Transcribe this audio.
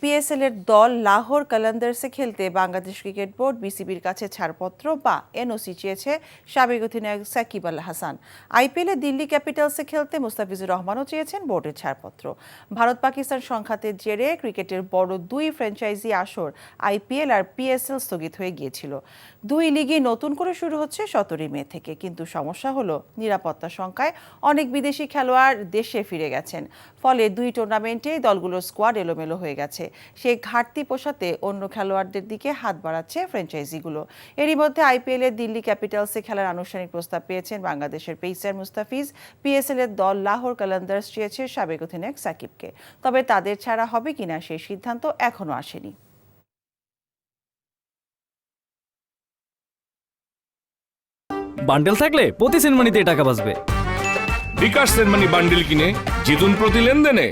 PSL এর দল লাহোর কালান্দার্সে খেলতে বাংলাদেশ ক্রিকেট বোর্ড বিসিবির কাছে ছাড়পত্র বা এনওসি চেয়েছে সাবেক অধিনায়ক সাকিব আল হাসান। আইপিএলে দিল্লি ক্যাপিটালসে খেলতে মুস্তাফিজুর রহমানও চেয়েছেন বোর্ডের ছাড়পত্র। ভারত পাকিস্তান সংঘাতের জেরে ক্রিকেটের বড় দুই ফ্র্যাঞ্চাইজি আসর আইপিএল আর পিএসএল স্থগিত হয়ে গিয়েছিল। দুই লিগই নতুন করে শুরু হচ্ছে 17 মে থেকে, কিন্তু সমস্যা হলো নিরাপত্তা শঙ্কায় অনেক বিদেশি খেলোয়াড় দেশে ফিরে গেছেন। ফলে দুই টুর্নামেন্টেই দলগুলোর স্কোয়াড এলোমেলো হয়ে গেছে। সেই ঘাটতি পোষাতে অন্য খেলোয়াড়দের দিকে হাত বাড়াচ্ছে ফ্র্যাঞ্চাইজিগুলো। এরই মধ্যে আইপিএলে দিল্লি ক্যাপিটালসে খেলার আনুষ্ঠানিক প্রস্তাব পেয়েছেন বাংলাদেশের পেসার মুস্তাফিজ। পিএসএল এর দল লাহোর কালান্দার্স চেয়েছে সাবেক অধিনায়ক সাকিবকে, তবে তাদের ছাড়া হবে কিনা সেই সিদ্ধান্ত এখনো আসেনি। বান্ডেল থাকলে প্রতি সেনমানিতে টাকা বাঁচবে। বিকাশ সেনমানি বান্ডিল কিনে জিতুন প্রতি লেনদেনে।